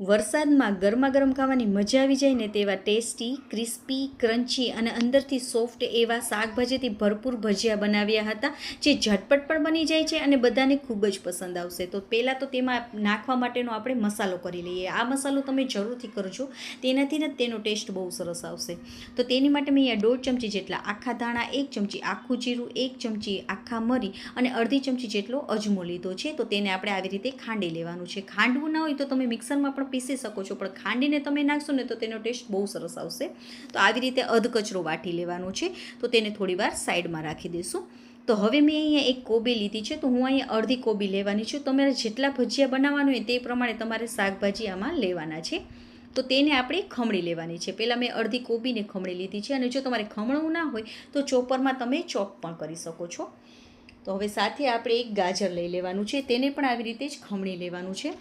વરસાદમાં ગરમા ગરમ ખાવાની મજા આવી જાય ને તેવા ટેસ્ટી, ક્રિસ્પી, ક્રન્ચી અને અંદરથી સોફ્ટ એવા શાકભાજીથી ભરપૂર ભજીયા બનાવ્યા હતા, જે ઝટપટ પણ બની જાય છે અને બધાને ખૂબ જ પસંદ આવશે. તો પહેલાં તો તેમાં નાખવા માટેનો આપણે મસાલો કરી લઈએ. આ મસાલો તમે જરૂરથી કરજો, તેનાથી ને તેનો ટેસ્ટ બહુ સરસ આવશે. તો તેની માટે મેં અહીંયા 1.5 ચમચી જેટલા આખા ધાણા, 1 ચમચી આખું જીરું, 1 ચમચી આખા મરી અને અડધી ચમચી જેટલો અજમો લીધો છે. તો તેને આપણે આવી રીતે ખાંડી લેવાનું છે. ખાંડવું ના હોય તો તમે મિક્સરમાં પણ પીસી શકો છો, પણ ખાંડીને તમે નાખશો ને તો તેનો ટેસ્ટ બહુ સરસ આવશે. તો આવી રીતે અધકચરો વાટી લેવાનો છે. તો તેને થોડીવાર સાઈડમાં રાખી દઈશું. તો હવે મેં અહીંયા એક કોબી લીધી છે, તો હું અહીંયા અડધી કોબી લેવાની છું. તમારે જેટલા ભજીયા બનાવવાનું હોય તે પ્રમાણે તમારે શાકભાજી આમાં લેવાના છે. તો તેને આપણે ખમણી લેવાની છે. પહેલાં મેં અડધી કોબીને ખમણી લીધી છે, અને જો તમારે ખમણવું ના હોય તો ચોપરમાં તમે ચોપ પણ કરી શકો છો. તો હવે સાથે આપણે એક ગાજર લઈ લેવાનું છે, તેને પણ આવી રીતે જ ખમણી લેવાનું છે.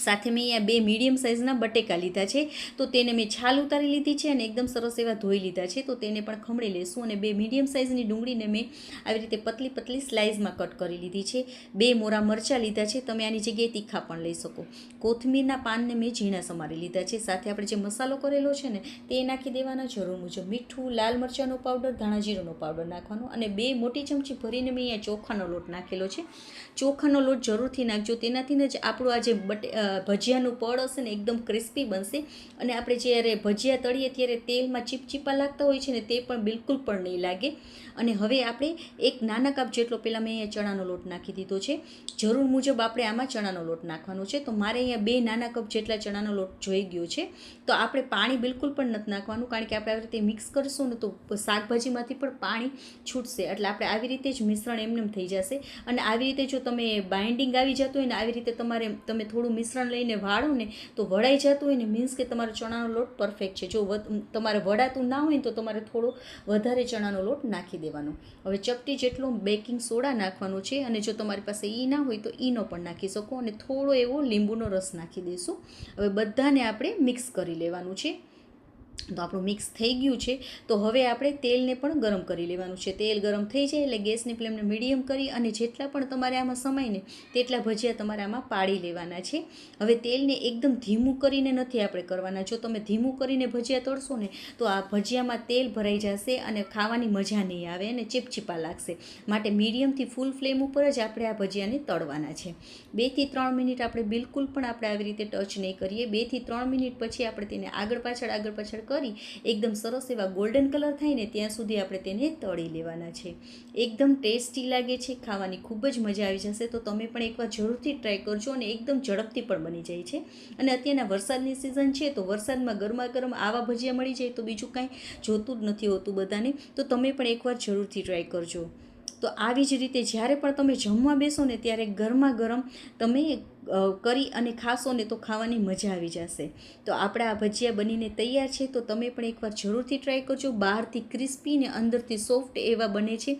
સાથે મેં અહીંયા 2 મીડિયમ સાઇઝના બટેકા લીધા છે, તો તેને મેં છાલ ઉતારી લીધી છે અને એકદમ સરસ એવા ધોઈ લીધા છે. તો તેને પણ ખમણી લેશું. અને 2 મીડિયમ સાઇઝની ડુંગળીને મેં આવી રીતે પતલી પતલી સ્લાઇસમાં કટ કરી લીધી છે. 2 મોરા મરચાં લીધા છે, તમે આની જગ્યાએ તીખા પણ લઈ શકો. કોથમીરના પાનને મેં ઝીણા સમારી લીધા છે. સાથે આપણે જે મસાલો કરેલો છે ને તે નાખી દેવાના જરૂર મુજબ. મીઠું, લાલ મરચાંનો પાવડર, ધાણા જીરુંનો પાવડર નાખવાનો અને 2 મોટી ચમચી ભરીને મેં અહીંયા ચોખાનો લોટ નાખેલો છે. ચોખાનો લોટ જરૂરથી નાખજો, તેનાથી જ આપણું આ જે ભજીયાનું પડ હશે ને એકદમ ક્રિસ્પી બનશે. અને આપણે જ્યારે ભજીયા તળીએ ત્યારે તેલમાં ચીપચીપા લાગતા હોય છે ને તે પણ બિલકુલ પણ નહીં લાગે. અને હવે આપણે એક નાના કપ જેટલો, પહેલાં મેં અહીંયા ચણાનો લોટ નાખી દીધો છે. જરૂર મુજબ આપણે આમાં ચણાનો લોટ નાખવાનો છે. તો મારે અહીંયા 2 નાના કપ જેટલા ચણાનો લોટ જોઈ ગયો છે. તો આપણે પાણી બિલકુલ પણ નથી નાખવાનું, કારણ કે આપણે આવી રીતે મિક્સ કરીશું ને તો શાકભાજીમાંથી પણ પાણી છૂટશે. એટલે આપણે આવી રીતે જ મિશ્રણ એમને થઈ જશે. અને આવી રીતે જો તમે બાઇન્ડિંગ આવી જતું હોય ને, આવી રીતે તમે થોડું મિશ્રણ લઈને વાળો ને તો વળાઈ જતું હોય ને, મીન્સ કે તમારો ચણાનો લોટ પરફેક્ટ છે. જો તમારે વળાતું ના હોય ને તો તમારે થોડો વધારે ચણાનો લોટ નાખી દેવાનો. હવે ચપટી જેટલો બેકિંગ સોડા નાખવાનો છે, અને જો તમારી પાસે ના હોય તો ઈનો પણ નાખી શકો, અને થોડો એવો લીંબુનો રસ નાખી દઈશું. હવે બધાને આપણે મિક્સ કરી લેવાનું છે. તો આપણું મિક્સ થઈ ગયું છે. તો હવે આપણે તેલને પણ ગરમ કરી લેવાનું છે. તેલ ગરમ થઈ જાય એટલે ગેસની ફ્લેમને મીડિયમ કરી અને જેટલા પણ તમારે આમાં સમય ને તેટલા ભજીયા તમારે આમાં પાડી લેવાના છે. હવે તેલને એકદમ ધીમું કરીને નથી આપણે કરવાના. જો તમે ધીમું કરીને ભજીયા તળશો ને તો આ ભજીયામાં તેલ ભરાઈ જશે અને ખાવાની મજા નહીં આવે અને ચીપચીપા લાગશે. માટે મીડિયમથી ફૂલ ફ્લેમ ઉપર જ આપણે આ ભજીયાને તળવાના છે. 2 થી 3 મિનિટ આપણે બિલકુલ પણ આપણે આવી રીતે ટચ નહીં કરીએ. 2 થી 3 મિનિટ પછી આપણે તેને આગળ પાછળ કરી એકદમ સરસ એવા ગોલ્ડન કલર થાય ને ત્યાં સુધી આપણે તેને તળી લેવાના છે. એકદમ ટેસ્ટી લાગે છે, ખાવાની ખૂબ જ મજા આવી જશે. તો તમે પણ એકવાર જરૂરથી ટ્રાય કરજો, અને એકદમ ઝડપથી પણ બની જાય છે. અને અત્યારના વરસાદની સિઝન છે, તો વરસાદમાં ગરમા ગરમ આવા ભજીયા મળી જાય તો બીજું કાંઈ જોતું જ નથી હોતું બધાને. તો તમે પણ એકવાર જરૂરથી ટ્રાય કરજો. તો આવી જ રીતે જ્યારે પણ તમે જમવા બેસો ને ત્યારે ગરમા ગરમ તમે કરી અને ખાશો ને તો ખાવાની મજા આવી જશે. તો આપણા આ ભજીયા બનીને તૈયાર છે. તો તમે પણ એકવાર જરૂરથી ટ્રાય કરજો. બહારથી ક્રિસ્પી ને અંદરથી સોફ્ટ એવા બને છે.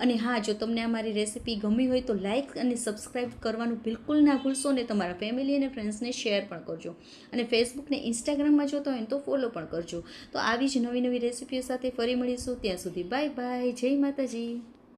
અને હા, જો તમને અમારી રેસીપી ગમી હોય તો લાઇક અને સબસ્ક્રાઈબ કરવાનું બિલકુલ ના ભૂલશો, ને તમારા ફેમિલી અને ફ્રેન્ડ્સને શેર પણ કરજો. અને ફેસબુક ને ઇન્સ્ટાગ્રામમાં જોતા હોય ને તો ફોલો પણ કરજો. તો આવી જ નવી નવી રેસીપીઓ સાથે ફરી મળીશું. ત્યાં સુધી બાય બાય. જય માતાજી.